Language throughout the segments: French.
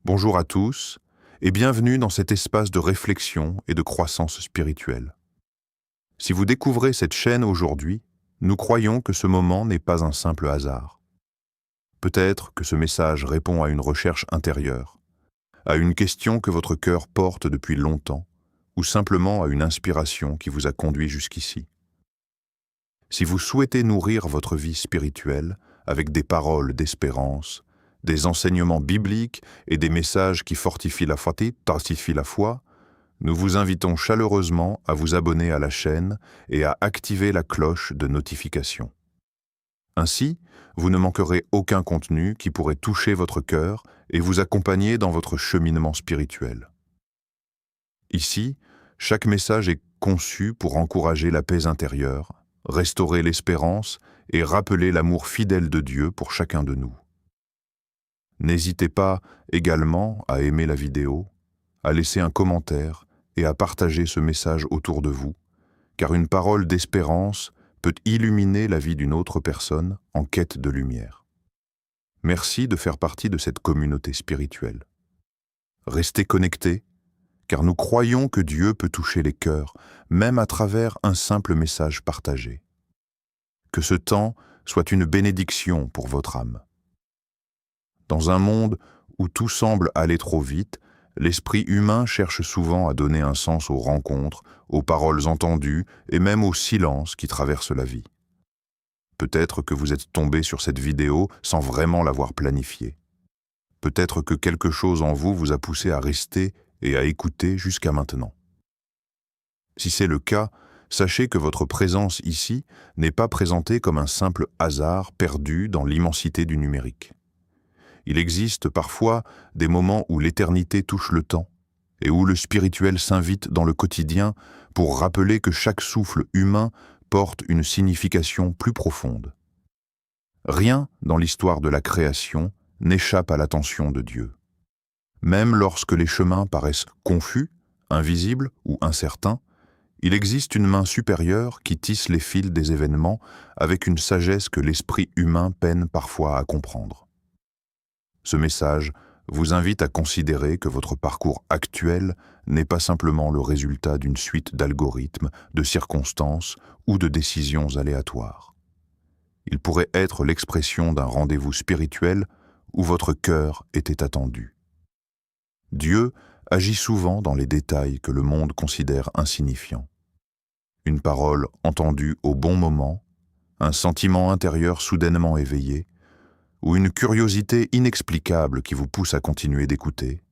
Bonjour à tous et bienvenue dans cet espace de réflexion et de croissance spirituelle. Si vous découvrez cette chaîne aujourd'hui, nous croyons que ce moment n'est pas un simple hasard. Peut-être que ce message répond à une recherche intérieure, à une question que votre cœur porte depuis longtemps, ou simplement à une inspiration qui vous a conduit jusqu'ici. Si vous souhaitez nourrir votre vie spirituelle avec des paroles d'espérance, des enseignements bibliques et des messages qui fortifient la foi, nous vous invitons chaleureusement à vous abonner à la chaîne et à activer la cloche de notification. Ainsi, vous ne manquerez aucun contenu qui pourrait toucher votre cœur et vous accompagner dans votre cheminement spirituel. Ici, chaque message est conçu pour encourager la paix intérieure, restaurer l'espérance et rappeler l'amour fidèle de Dieu pour chacun de nous. N'hésitez pas également à aimer la vidéo, à laisser un commentaire et à partager ce message autour de vous, car une parole d'espérance peut illuminer la vie d'une autre personne en quête de lumière. Merci de faire partie de cette communauté spirituelle. Restez connectés, car nous croyons que Dieu peut toucher les cœurs, même à travers un simple message partagé. Que ce temps soit une bénédiction pour votre âme. Dans un monde où tout semble aller trop vite, l'esprit humain cherche souvent à donner un sens aux rencontres, aux paroles entendues et même au silence qui traverse la vie. Peut-être que vous êtes tombé sur cette vidéo sans vraiment l'avoir planifiée. Peut-être que quelque chose en vous vous a poussé à rester et à écouter jusqu'à maintenant. Si c'est le cas, sachez que votre présence ici n'est pas présentée comme un simple hasard perdu dans l'immensité du numérique. Il existe parfois des moments où l'éternité touche le temps et où le spirituel s'invite dans le quotidien pour rappeler que chaque souffle humain porte une signification plus profonde. Rien dans l'histoire de la création n'échappe à l'attention de Dieu. Même lorsque les chemins paraissent confus, invisibles ou incertains, il existe une main supérieure qui tisse les fils des événements avec une sagesse que l'esprit humain peine parfois à comprendre. Ce message vous invite à considérer que votre parcours actuel n'est pas simplement le résultat d'une suite d'algorithmes, de circonstances ou de décisions aléatoires. Il pourrait être l'expression d'un rendez-vous spirituel où votre cœur était attendu. Dieu agit souvent dans les détails que le monde considère insignifiants. Une parole entendue au bon moment, un sentiment intérieur soudainement éveillé, ou une curiosité inexplicable qui vous pousse à continuer d'écouter.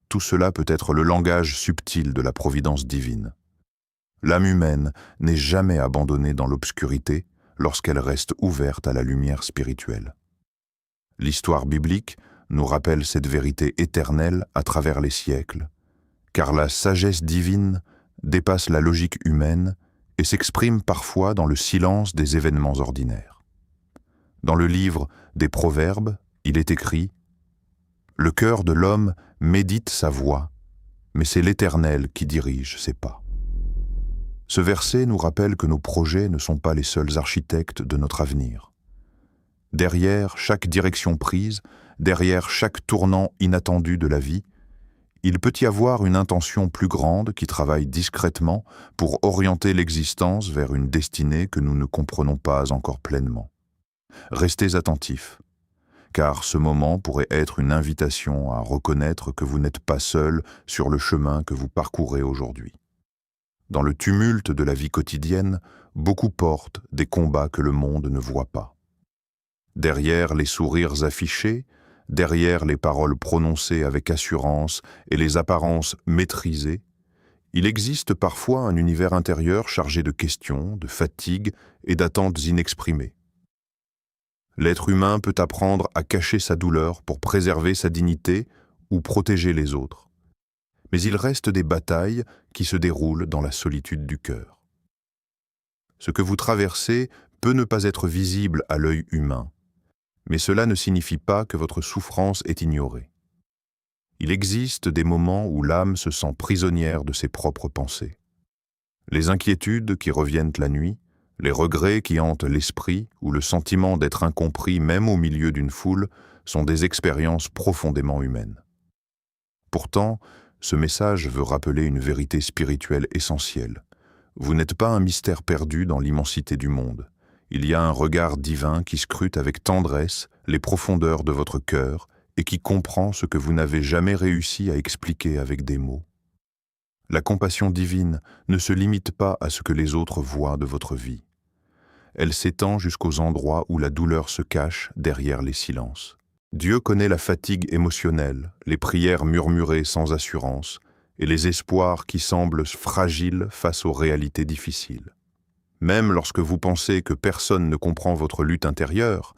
Tout cela peut être le langage subtil de la providence divine. L'âme humaine n'est jamais abandonnée dans l'obscurité lorsqu'elle reste ouverte à la lumière spirituelle. L'histoire biblique nous rappelle cette vérité éternelle à travers les siècles, car la sagesse divine dépasse la logique humaine et s'exprime parfois dans le silence des événements ordinaires. Dans le livre des Proverbes, il est écrit « Le cœur de l'homme médite sa voie, mais c'est l'Éternel qui dirige ses pas. » Ce verset nous rappelle que nos projets ne sont pas les seuls architectes de notre avenir. Derrière chaque direction prise, derrière chaque tournant inattendu de la vie, il peut y avoir une intention plus grande qui travaille discrètement pour orienter l'existence vers une destinée que nous ne comprenons pas encore pleinement. Restez attentifs, car ce moment pourrait être une invitation à reconnaître que vous n'êtes pas seul sur le chemin que vous parcourez aujourd'hui. Dans le tumulte de la vie quotidienne, beaucoup portent des combats que le monde ne voit pas. Derrière les sourires affichés, derrière les paroles prononcées avec assurance et les apparences maîtrisées, il existe parfois un univers intérieur chargé de questions, de fatigue et d'attentes inexprimées. L'être humain peut apprendre à cacher sa douleur pour préserver sa dignité ou protéger les autres. Mais il reste des batailles qui se déroulent dans la solitude du cœur. Ce que vous traversez peut ne pas être visible à l'œil humain, mais cela ne signifie pas que votre souffrance est ignorée. Il existe des moments où l'âme se sent prisonnière de ses propres pensées. Les inquiétudes qui reviennent la nuit, les regrets qui hantent l'esprit ou le sentiment d'être incompris même au milieu d'une foule sont des expériences profondément humaines. Pourtant, ce message veut rappeler une vérité spirituelle essentielle. Vous n'êtes pas un mystère perdu dans l'immensité du monde. Il y a un regard divin qui scrute avec tendresse les profondeurs de votre cœur et qui comprend ce que vous n'avez jamais réussi à expliquer avec des mots. La compassion divine ne se limite pas à ce que les autres voient de votre vie. Elle s'étend jusqu'aux endroits où la douleur se cache derrière les silences. Dieu connaît la fatigue émotionnelle, les prières murmurées sans assurance et les espoirs qui semblent fragiles face aux réalités difficiles. Même lorsque vous pensez que personne ne comprend votre lutte intérieure,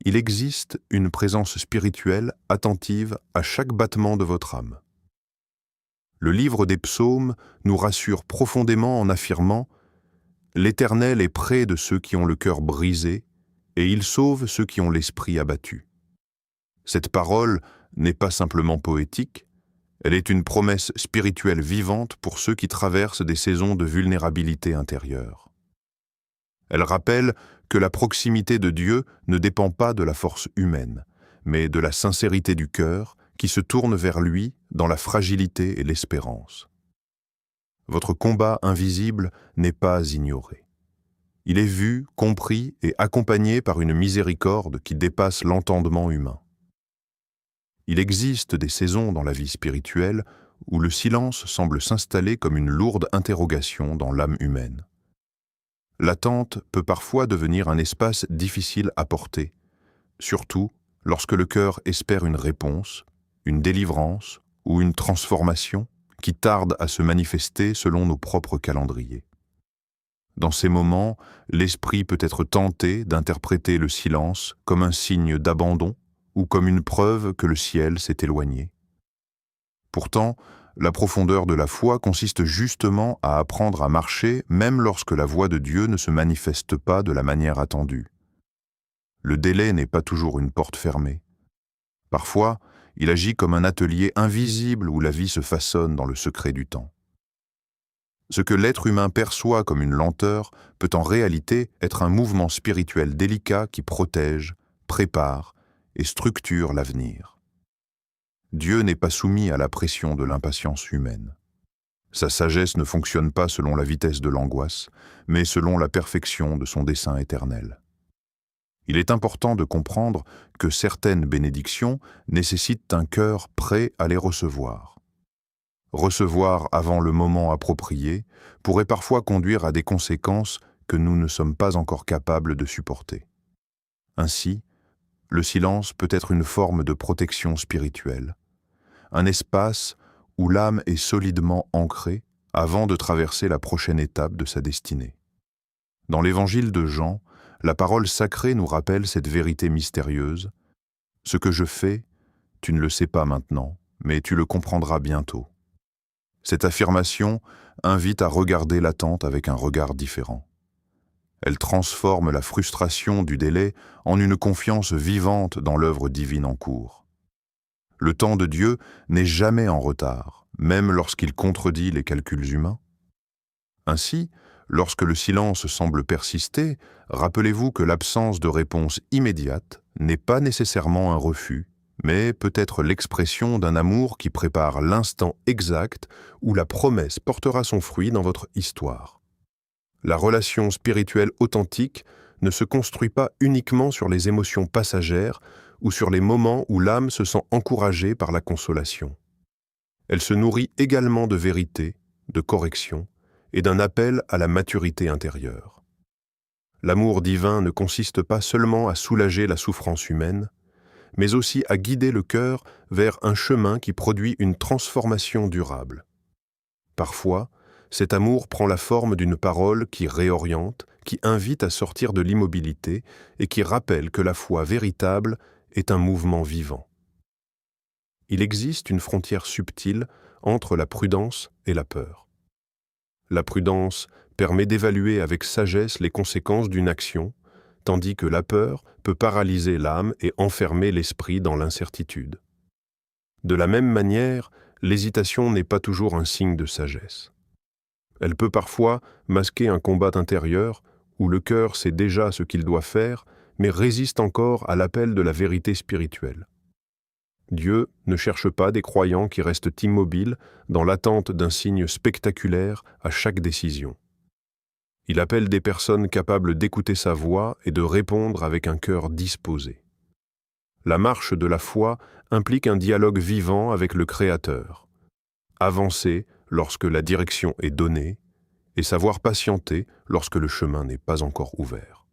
il existe une présence spirituelle attentive à chaque battement de votre âme. Le livre des psaumes nous rassure profondément en affirmant « L'Éternel est près de ceux qui ont le cœur brisé, et il sauve ceux qui ont l'esprit abattu. » Cette parole n'est pas simplement poétique, elle est une promesse spirituelle vivante pour ceux qui traversent des saisons de vulnérabilité intérieure. Elle rappelle que la proximité de Dieu ne dépend pas de la force humaine, mais de la sincérité du cœur qui se tourne vers lui dans la fragilité et l'espérance. Votre combat invisible n'est pas ignoré. Il est vu, compris et accompagné par une miséricorde qui dépasse l'entendement humain. Il existe des saisons dans la vie spirituelle où le silence semble s'installer comme une lourde interrogation dans l'âme humaine. L'attente peut parfois devenir un espace difficile à porter, surtout lorsque le cœur espère une réponse, une délivrance ou une transformation qui tarde à se manifester selon nos propres calendriers. Dans ces moments, l'esprit peut être tenté d'interpréter le silence comme un signe d'abandon ou comme une preuve que le ciel s'est éloigné. Pourtant, la profondeur de la foi consiste justement à apprendre à marcher même lorsque la voix de Dieu ne se manifeste pas de la manière attendue. Le délai n'est pas toujours une porte fermée. Parfois, il agit comme un atelier invisible où la vie se façonne dans le secret du temps. Ce que l'être humain perçoit comme une lenteur peut en réalité être un mouvement spirituel délicat qui protège, prépare et structure l'avenir. Dieu n'est pas soumis à la pression de l'impatience humaine. Sa sagesse ne fonctionne pas selon la vitesse de l'angoisse, mais selon la perfection de son dessein éternel. Il est important de comprendre que certaines bénédictions nécessitent un cœur prêt à les recevoir. Recevoir avant le moment approprié pourrait parfois conduire à des conséquences que nous ne sommes pas encore capables de supporter. Ainsi, le silence peut être une forme de protection spirituelle, un espace où l'âme est solidement ancrée avant de traverser la prochaine étape de sa destinée. Dans l'évangile de Jean, la parole sacrée nous rappelle cette vérité mystérieuse. « Ce que je fais, tu ne le sais pas maintenant, mais tu le comprendras bientôt. » Cette affirmation invite à regarder l'attente avec un regard différent. Elle transforme la frustration du délai en une confiance vivante dans l'œuvre divine en cours. Le temps de Dieu n'est jamais en retard, même lorsqu'il contredit les calculs humains. Ainsi, lorsque le silence semble persister, rappelez-vous que l'absence de réponse immédiate n'est pas nécessairement un refus, mais peut être l'expression d'un amour qui prépare l'instant exact où la promesse portera son fruit dans votre histoire. La relation spirituelle authentique ne se construit pas uniquement sur les émotions passagères ou sur les moments où l'âme se sent encouragée par la consolation. Elle se nourrit également de vérité, de correction et d'un appel à la maturité intérieure. L'amour divin ne consiste pas seulement à soulager la souffrance humaine, mais aussi à guider le cœur vers un chemin qui produit une transformation durable. Parfois, cet amour prend la forme d'une parole qui réoriente, qui invite à sortir de l'immobilité et qui rappelle que la foi véritable est un mouvement vivant. Il existe une frontière subtile entre la prudence et la peur. La prudence permet d'évaluer avec sagesse les conséquences d'une action, tandis que la peur peut paralyser l'âme et enfermer l'esprit dans l'incertitude. De la même manière, l'hésitation n'est pas toujours un signe de sagesse. Elle peut parfois masquer un combat intérieur où le cœur sait déjà ce qu'il doit faire, mais résiste encore à l'appel de la vérité spirituelle. Dieu ne cherche pas des croyants qui restent immobiles dans l'attente d'un signe spectaculaire à chaque décision. Il appelle des personnes capables d'écouter sa voix et de répondre avec un cœur disposé. La marche de la foi implique un dialogue vivant avec le Créateur. Avancer lorsque la direction est donnée et savoir patienter lorsque le chemin n'est pas encore ouvert.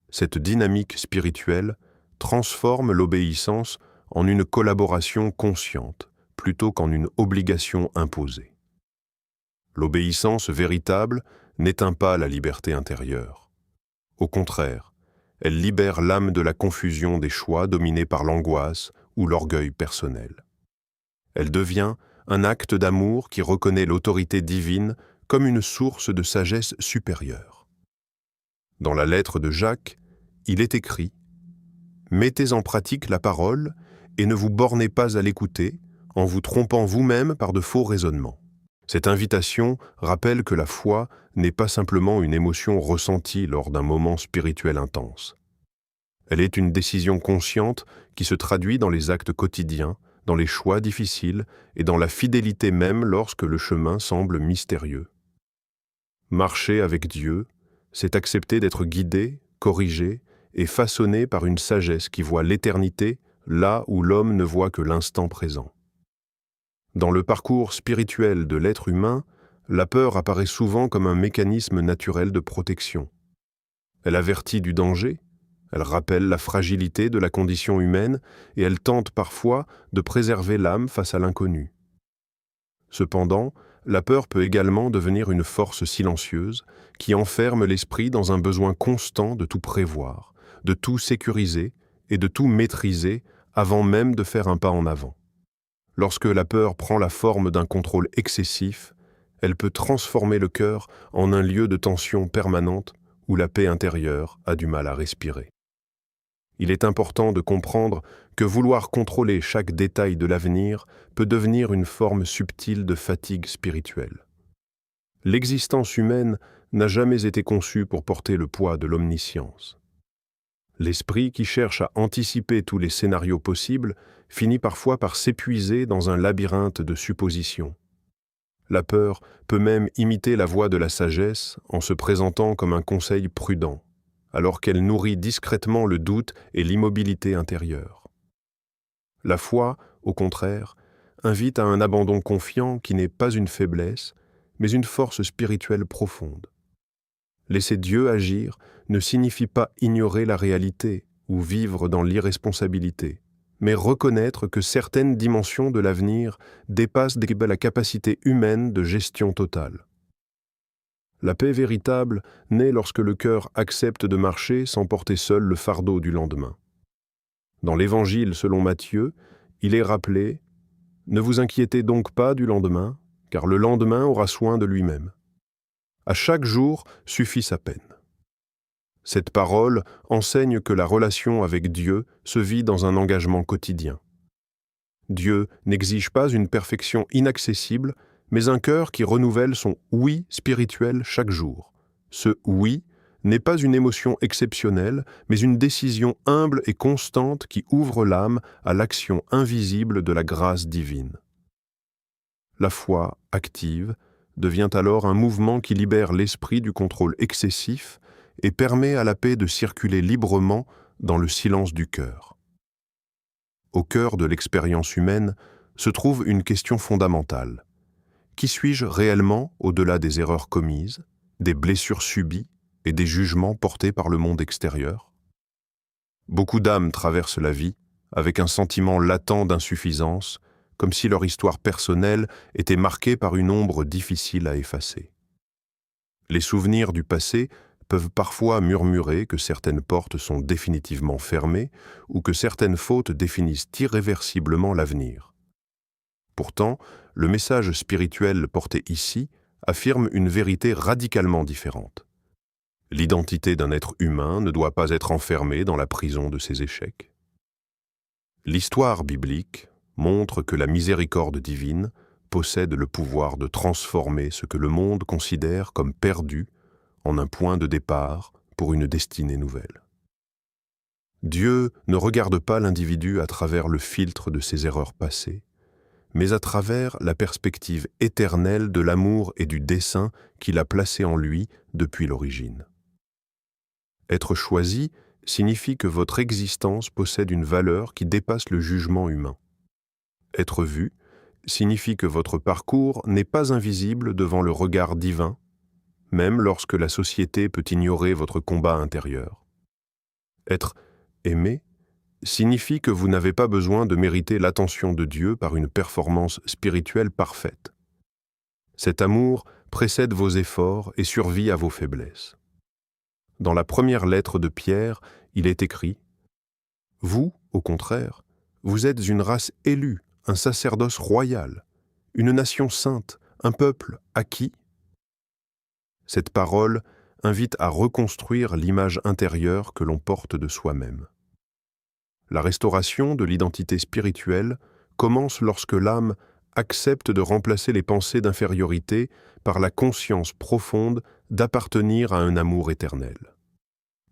Cette dynamique spirituelle transforme l'obéissance en une collaboration consciente plutôt qu'en une obligation imposée. L'obéissance véritable n'éteint pas la liberté intérieure. Au contraire, elle libère l'âme de la confusion des choix dominés par l'angoisse ou l'orgueil personnel. Elle devient un acte d'amour qui reconnaît l'autorité divine comme une source de sagesse supérieure. Dans la lettre de Jacques, il est écrit « Mettez en pratique la parole et ne vous bornez pas à l'écouter en vous trompant vous-même par de faux raisonnements. » Cette invitation rappelle que la foi n'est pas simplement une émotion ressentie lors d'un moment spirituel intense. Elle est une décision consciente qui se traduit dans les actes quotidiens, dans les choix difficiles et dans la fidélité même lorsque le chemin semble mystérieux. Marcher avec Dieu, c'est accepter d'être guidé, corrigé et façonné par une sagesse qui voit l'éternité là où l'homme ne voit que l'instant présent. Dans le parcours spirituel de l'être humain, la peur apparaît souvent comme un mécanisme naturel de protection. Elle avertit du danger, elle rappelle la fragilité de la condition humaine et elle tente parfois de préserver l'âme face à l'inconnu. Cependant, la peur peut également devenir une force silencieuse qui enferme l'esprit dans un besoin constant de tout prévoir, de tout sécuriser et de tout maîtriser avant même de faire un pas en avant. Lorsque la peur prend la forme d'un contrôle excessif, elle peut transformer le cœur en un lieu de tension permanente où la paix intérieure a du mal à respirer. Il est important de comprendre que vouloir contrôler chaque détail de l'avenir peut devenir une forme subtile de fatigue spirituelle. L'existence humaine n'a jamais été conçue pour porter le poids de l'omniscience. L'esprit qui cherche à anticiper tous les scénarios possibles finit parfois par s'épuiser dans un labyrinthe de suppositions. La peur peut même imiter la voix de la sagesse en se présentant comme un conseil prudent, alors qu'elle nourrit discrètement le doute et l'immobilité intérieure. La foi, au contraire, invite à un abandon confiant qui n'est pas une faiblesse, mais une force spirituelle profonde. Laisser Dieu agir ne signifie pas ignorer la réalité ou vivre dans l'irresponsabilité, mais reconnaître que certaines dimensions de l'avenir dépassent la capacité humaine de gestion totale. La paix véritable naît lorsque le cœur accepte de marcher sans porter seul le fardeau du lendemain. Dans l'Évangile selon Matthieu, il est rappelé « Ne vous inquiétez donc pas du lendemain, car le lendemain aura soin de lui-même. À chaque jour suffit sa peine. » Cette parole enseigne que la relation avec Dieu se vit dans un engagement quotidien. Dieu n'exige pas une perfection inaccessible, mais un cœur qui renouvelle son « oui » spirituel chaque jour. Ce « oui » n'est pas une émotion exceptionnelle, mais une décision humble et constante qui ouvre l'âme à l'action invisible de la grâce divine. La foi active devient alors un mouvement qui libère l'esprit du contrôle excessif et permet à la paix de circuler librement dans le silence du cœur. Au cœur de l'expérience humaine se trouve une question fondamentale. Qui suis-je réellement au-delà des erreurs commises, des blessures subies et des jugements portés par le monde extérieur? Beaucoup d'âmes traversent la vie avec un sentiment latent d'insuffisance, comme si leur histoire personnelle était marquée par une ombre difficile à effacer. Les souvenirs du passé peuvent parfois murmurer que certaines portes sont définitivement fermées ou que certaines fautes définissent irréversiblement l'avenir. Pourtant, le message spirituel porté ici affirme une vérité radicalement différente. L'identité d'un être humain ne doit pas être enfermée dans la prison de ses échecs. L'histoire biblique montre que la miséricorde divine possède le pouvoir de transformer ce que le monde considère comme perdu en un point de départ pour une destinée nouvelle. Dieu ne regarde pas l'individu à travers le filtre de ses erreurs passées, mais à travers la perspective éternelle de l'amour et du dessein qu'il a placé en lui depuis l'origine. Être choisi signifie que votre existence possède une valeur qui dépasse le jugement humain. Être vu signifie que votre parcours n'est pas invisible devant le regard divin, même lorsque la société peut ignorer votre combat intérieur. Être aimé signifie que vous n'avez pas besoin de mériter l'attention de Dieu par une performance spirituelle parfaite. Cet amour précède vos efforts et survit à vos faiblesses. Dans la première lettre de Pierre, il est écrit « Vous, au contraire, vous êtes une race élue, un sacerdoce royal, une nation sainte, un peuple acquis. » Cette parole invite à reconstruire l'image intérieure que l'on porte de soi-même. La restauration de l'identité spirituelle commence lorsque l'âme accepte de remplacer les pensées d'infériorité par la conscience profonde d'appartenir à un amour éternel.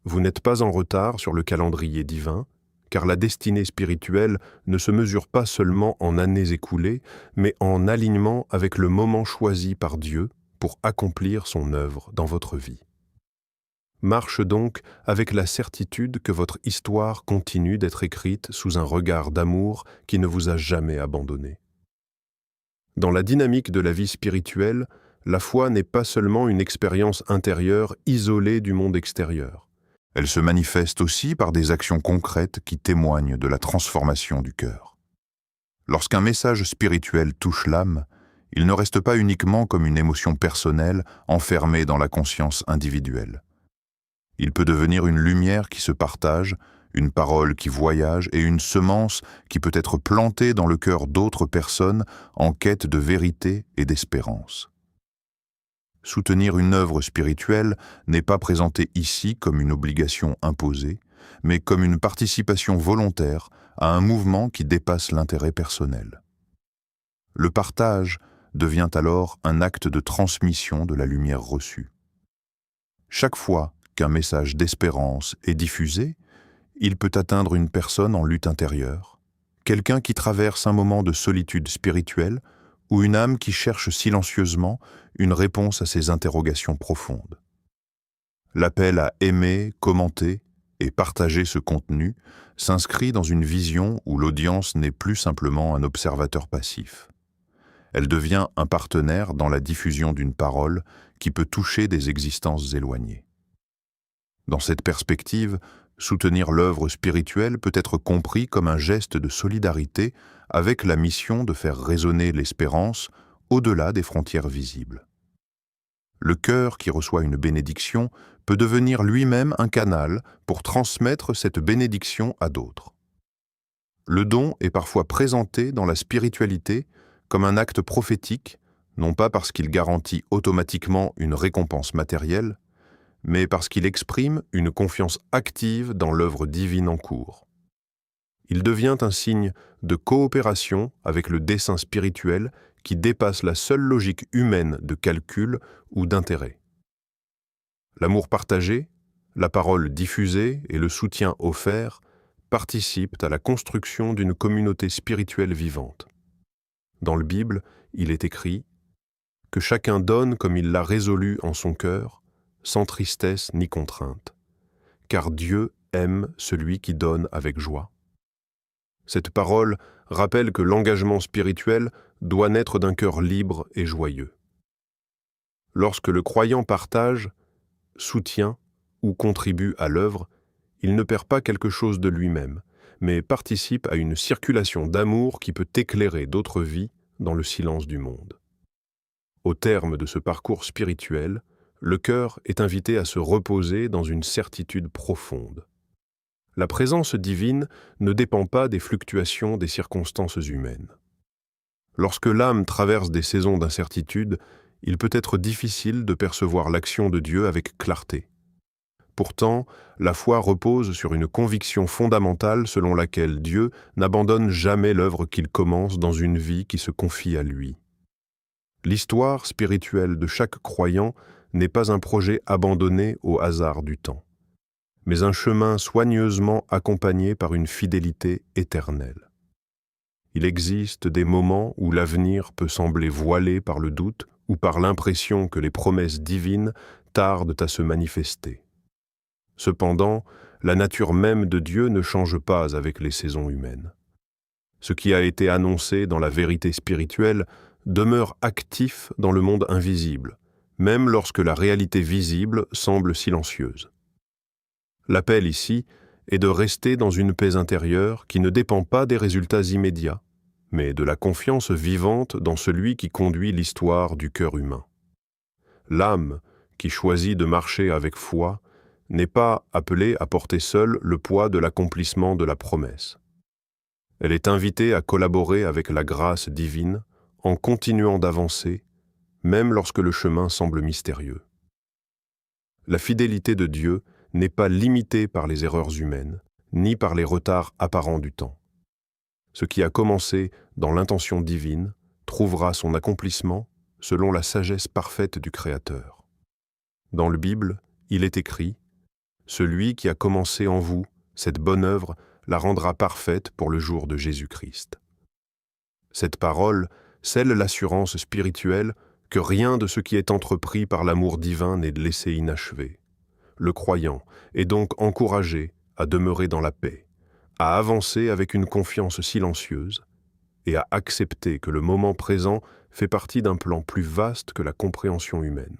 Vous n'êtes pas en retard sur le calendrier divin, car la destinée spirituelle ne se mesure pas seulement en années écoulées, mais en alignement avec le moment choisi par Dieu pour accomplir son œuvre dans votre vie. Marche donc avec la certitude que votre histoire continue d'être écrite sous un regard d'amour qui ne vous a jamais abandonné. Dans la dynamique de la vie spirituelle, la foi n'est pas seulement une expérience intérieure isolée du monde extérieur. Elle se manifeste aussi par des actions concrètes qui témoignent de la transformation du cœur. Lorsqu'un message spirituel touche l'âme, il ne reste pas uniquement comme une émotion personnelle enfermée dans la conscience individuelle. Il peut devenir une lumière qui se partage, une parole qui voyage et une semence qui peut être plantée dans le cœur d'autres personnes en quête de vérité et d'espérance. Soutenir une œuvre spirituelle n'est pas présenté ici comme une obligation imposée, mais comme une participation volontaire à un mouvement qui dépasse l'intérêt personnel. Le partage devient alors un acte de transmission de la lumière reçue. Chaque fois qu'un message d'espérance est diffusé, il peut atteindre une personne en lutte intérieure, quelqu'un qui traverse un moment de solitude spirituelle ou une âme qui cherche silencieusement une réponse à ses interrogations profondes. L'appel à aimer, commenter et partager ce contenu s'inscrit dans une vision où l'audience n'est plus simplement un observateur passif. Elle devient un partenaire dans la diffusion d'une parole qui peut toucher des existences éloignées. Dans cette perspective, soutenir l'œuvre spirituelle peut être compris comme un geste de solidarité avec la mission de faire résonner l'espérance au-delà des frontières visibles. Le cœur qui reçoit une bénédiction peut devenir lui-même un canal pour transmettre cette bénédiction à d'autres. Le don est parfois présenté dans la spiritualité comme un acte prophétique, non pas parce qu'il garantit automatiquement une récompense matérielle, mais parce qu'il exprime une confiance active dans l'œuvre divine en cours. Il devient un signe de coopération avec le dessein spirituel qui dépasse la seule logique humaine de calcul ou d'intérêt. L'amour partagé, la parole diffusée et le soutien offert participent à la construction d'une communauté spirituelle vivante. Dans la Bible, il est écrit « Que chacun donne comme il l'a résolu en son cœur, sans tristesse ni contrainte, car Dieu aime celui qui donne avec joie. » Cette parole rappelle que l'engagement spirituel doit naître d'un cœur libre et joyeux. Lorsque le croyant partage, soutient ou contribue à l'œuvre, il ne perd pas quelque chose de lui-même, mais participe à une circulation d'amour qui peut éclairer d'autres vies dans le silence du monde. Au terme de ce parcours spirituel, le cœur est invité à se reposer dans une certitude profonde. La présence divine ne dépend pas des fluctuations des circonstances humaines. Lorsque l'âme traverse des saisons d'incertitude, il peut être difficile de percevoir l'action de Dieu avec clarté. Pourtant, la foi repose sur une conviction fondamentale selon laquelle Dieu n'abandonne jamais l'œuvre qu'il commence dans une vie qui se confie à lui. L'histoire spirituelle de chaque croyant n'est pas un projet abandonné au hasard du temps. mais un chemin soigneusement accompagné par une fidélité éternelle. Il existe des moments où l'avenir peut sembler voilé par le doute ou par l'impression que les promesses divines tardent à se manifester. Cependant, la nature même de Dieu ne change pas avec les saisons humaines. Ce qui a été annoncé dans la vérité spirituelle demeure actif dans le monde invisible, même lorsque la réalité visible semble silencieuse. L'appel ici est de rester dans une paix intérieure qui ne dépend pas des résultats immédiats, mais de la confiance vivante dans celui qui conduit l'histoire du cœur humain. L'âme qui choisit de marcher avec foi n'est pas appelée à porter seule le poids de l'accomplissement de la promesse. Elle est invitée à collaborer avec la grâce divine en continuant d'avancer, même lorsque le chemin semble mystérieux. La fidélité de Dieu n'est pas limitée par les erreurs humaines, ni par les retards apparents du temps. Ce qui a commencé dans l'intention divine trouvera son accomplissement selon la sagesse parfaite du Créateur. Dans la Bible, il est écrit « Celui qui a commencé en vous cette bonne œuvre la rendra parfaite pour le jour de Jésus-Christ. » Cette parole scelle l'assurance spirituelle que rien de ce qui est entrepris par l'amour divin n'est laissé inachevé. Le croyant est donc encouragé à demeurer dans la paix, à avancer avec une confiance silencieuse et à accepter que le moment présent fait partie d'un plan plus vaste que la compréhension humaine.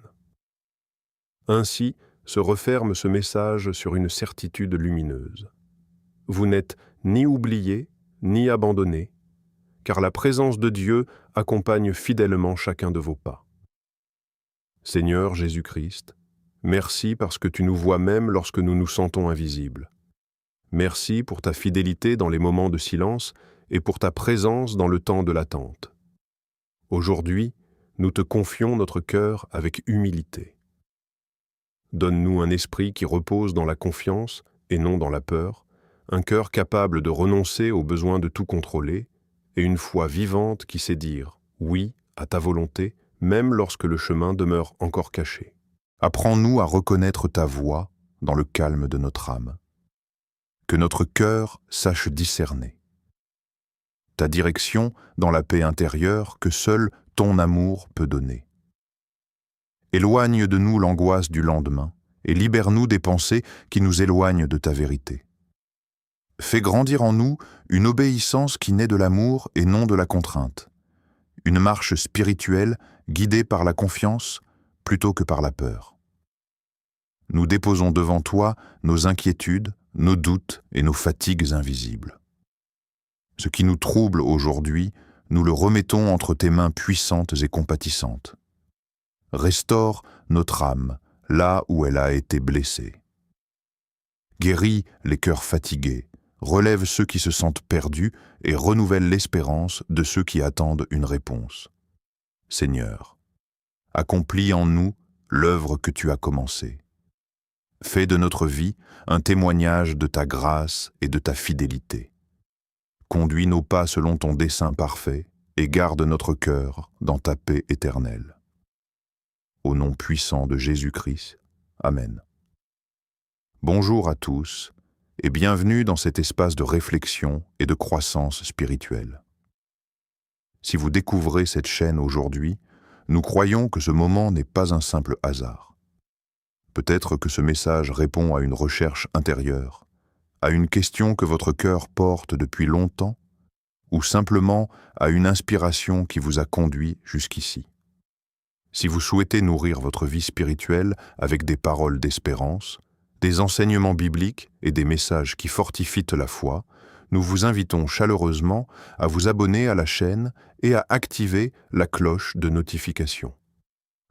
Ainsi se referme ce message sur une certitude lumineuse. Vous n'êtes ni oublié, ni abandonné, car la présence de Dieu accompagne fidèlement chacun de vos pas. Seigneur Jésus-Christ, merci parce que tu nous vois même lorsque nous nous sentons invisibles. Merci pour ta fidélité dans les moments de silence et pour ta présence dans le temps de l'attente. Aujourd'hui, nous te confions notre cœur avec humilité. Donne-nous un esprit qui repose dans la confiance et non dans la peur, un cœur capable de renoncer au besoin de tout contrôler, et une foi vivante qui sait dire « oui » à ta volonté, même lorsque le chemin demeure encore caché. Apprends-nous à reconnaître ta voix dans le calme de notre âme. Que notre cœur sache discerner. Ta direction dans la paix intérieure que seul ton amour peut donner. Éloigne de nous l'angoisse du lendemain et libère-nous des pensées qui nous éloignent de ta vérité. Fais grandir en nous une obéissance qui naît de l'amour et non de la contrainte, une marche spirituelle guidée par la confiance plutôt que par la peur. Nous déposons devant toi nos inquiétudes, nos doutes et nos fatigues invisibles. Ce qui nous trouble aujourd'hui, nous le remettons entre tes mains puissantes et compatissantes. Restaure notre âme là où elle a été blessée. Guéris les cœurs fatigués, relève ceux qui se sentent perdus et renouvelle l'espérance de ceux qui attendent une réponse. Seigneur, accomplis en nous l'œuvre que tu as commencée. Fais de notre vie un témoignage de ta grâce et de ta fidélité. Conduis nos pas selon ton dessein parfait et garde notre cœur dans ta paix éternelle. Au nom puissant de Jésus-Christ. Amen. Bonjour à tous et bienvenue dans cet espace de réflexion et de croissance spirituelle. Si vous découvrez cette chaîne aujourd'hui, nous croyons que ce moment n'est pas un simple hasard. Peut-être que ce message répond à une recherche intérieure, à une question que votre cœur porte depuis longtemps, ou simplement à une inspiration qui vous a conduit jusqu'ici. Si vous souhaitez nourrir votre vie spirituelle avec des paroles d'espérance, des enseignements bibliques et des messages qui fortifient la foi, nous vous invitons chaleureusement à vous abonner à la chaîne et à activer la cloche de notification.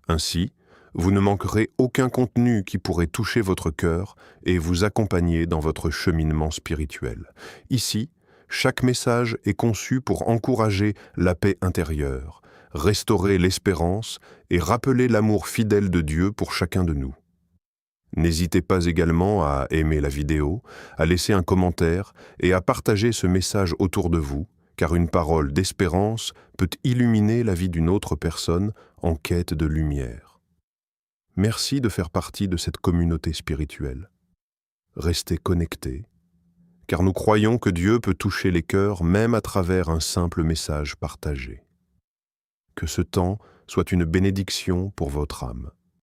Ainsi, vous ne manquerez aucun contenu qui pourrait toucher votre cœur et vous accompagner dans votre cheminement spirituel. Ici, chaque message est conçu pour encourager la paix intérieure, restaurer l'espérance et rappeler l'amour fidèle de Dieu pour chacun de nous. N'hésitez pas également à aimer la vidéo, à laisser un commentaire et à partager ce message autour de vous, car une parole d'espérance peut illuminer la vie d'une autre personne en quête de lumière. Merci de faire partie de cette communauté spirituelle. restez connectés, car nous croyons que Dieu peut toucher les cœurs même à travers un simple message partagé. Que ce temps soit une bénédiction pour votre âme.